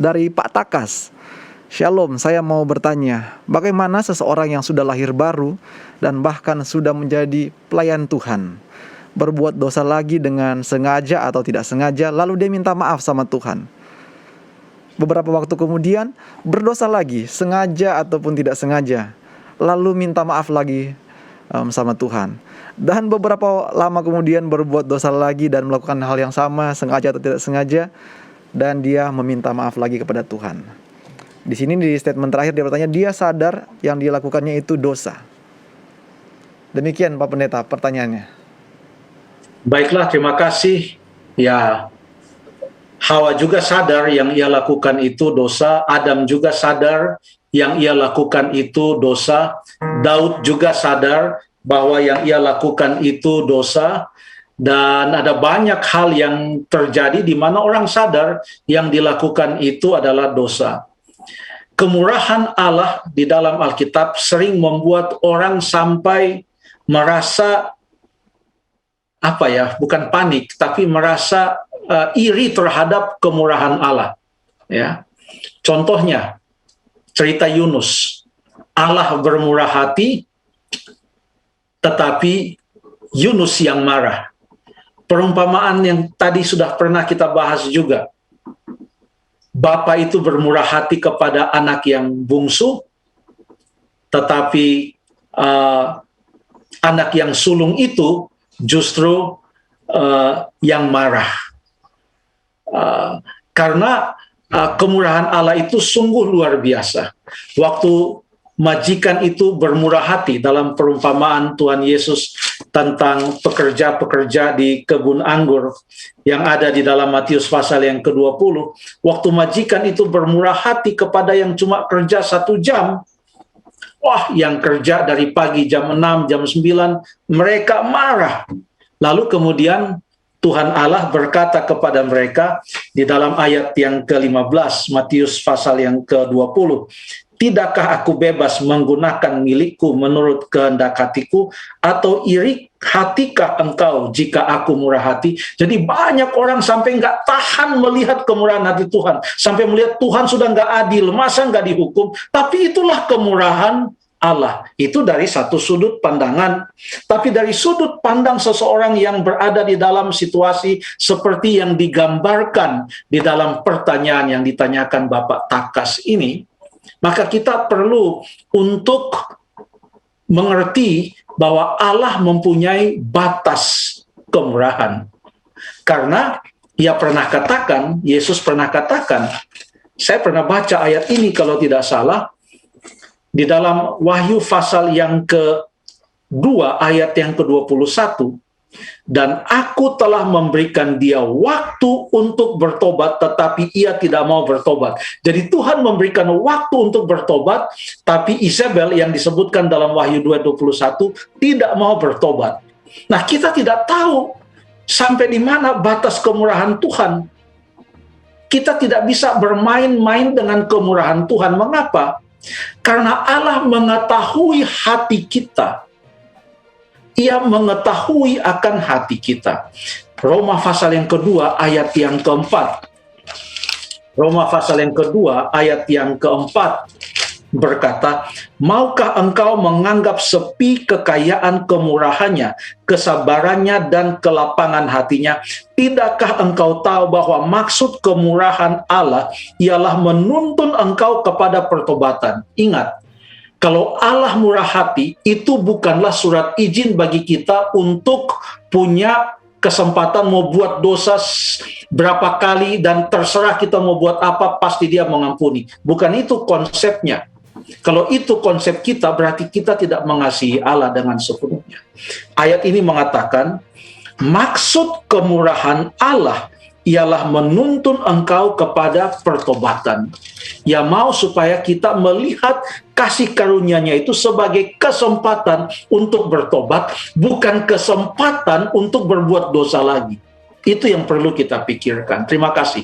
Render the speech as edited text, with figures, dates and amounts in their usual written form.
dari Pak Takas. Shalom, saya mau bertanya, bagaimana seseorang yang sudah lahir baru dan bahkan sudah menjadi pelayan Tuhan berbuat dosa lagi dengan sengaja atau tidak sengaja, lalu dia minta maaf sama Tuhan. Beberapa waktu kemudian berdosa lagi, sengaja ataupun tidak sengaja, lalu minta maaf lagi sama Tuhan. Dan beberapa lama kemudian berbuat dosa lagi dan melakukan hal yang sama, sengaja atau tidak sengaja, dan dia meminta maaf lagi kepada Tuhan. Di sini di statement terakhir dia bertanya, dia sadar yang dia lakukannya itu dosa. Demikian Pak Pendeta pertanyaannya. Baiklah, terima kasih. Ya, Hawa juga sadar yang ia lakukan itu dosa. Adam juga sadar yang ia lakukan itu dosa. Daud juga sadar bahwa yang ia lakukan itu dosa. Dan ada banyak hal yang terjadi di mana orang sadar yang dilakukan itu adalah dosa. Kemurahan Allah di dalam Alkitab sering membuat orang sampai merasa bukan panik, tapi merasa iri terhadap kemurahan Allah. Ya, contohnya cerita Yunus. Allah bermurah hati, tetapi Yunus yang marah. Perumpamaan yang tadi sudah pernah kita bahas juga. Bapa itu bermurah hati kepada anak yang bungsu, tetapi anak yang sulung itu justru yang marah. Karena kemurahan Allah itu sungguh luar biasa. Waktu majikan itu bermurah hati dalam perumpamaan Tuhan Yesus tentang pekerja-pekerja di kebun anggur yang ada di dalam Matius pasal yang ke-20. Waktu majikan itu bermurah hati kepada yang cuma kerja 1 jam, wah, yang kerja dari pagi jam 6, jam 9, mereka marah. Lalu kemudian Tuhan Allah berkata kepada mereka di dalam ayat yang ke-15, Matius pasal yang ke-20, tidakkah aku bebas menggunakan milikku menurut kehendak hatiku, atau iri hatikah engkau jika aku murah hati? Jadi banyak orang sampai nggak tahan melihat kemurahan hati Tuhan, sampai melihat Tuhan sudah nggak adil, masa nggak dihukum? Tapi itulah kemurahan Allah. Itu dari satu sudut pandangan. Tapi dari sudut pandang seseorang yang berada di dalam situasi seperti yang digambarkan di dalam pertanyaan yang ditanyakan Bapak Takas ini, maka kita perlu untuk mengerti bahwa Allah mempunyai batas kemurahan. Karena ia pernah katakan, Yesus pernah katakan, saya pernah baca ayat ini kalau tidak salah, di dalam Wahyu pasal yang ke-2 ayat yang ke-21, dan aku telah memberikan dia waktu untuk bertobat, tetapi ia tidak mau bertobat. Jadi Tuhan memberikan waktu untuk bertobat, tapi Isabel yang disebutkan dalam Wahyu 2:21 tidak mau bertobat. Nah, kita tidak tahu sampai di mana batas kemurahan Tuhan. Kita tidak bisa bermain-main dengan kemurahan Tuhan. Mengapa? Karena Allah mengetahui hati kita. Ia mengetahui akan hati kita. Roma pasal yang kedua ayat yang keempat. Roma pasal yang kedua ayat yang keempat berkata, maukah engkau menganggap sepi kekayaan kemurahannya, kesabarannya dan kelapangan hatinya? Tidakkah engkau tahu bahwa maksud kemurahan Allah ialah menuntun engkau kepada pertobatan? Ingat, kalau Allah murah hati, itu bukanlah surat izin bagi kita untuk punya kesempatan mau buat dosa berapa kali dan terserah kita mau buat apa, pasti dia mengampuni. Bukan itu konsepnya. Kalau itu konsep kita, berarti kita tidak mengasihi Allah dengan sepenuhnya. Ayat ini mengatakan, maksud kemurahan Allah ialah menuntun engkau kepada pertobatan. Ia mau supaya kita melihat kasih karunia-Nya itu sebagai kesempatan untuk bertobat, bukan kesempatan untuk berbuat dosa lagi. Itu yang perlu kita pikirkan. Terima kasih.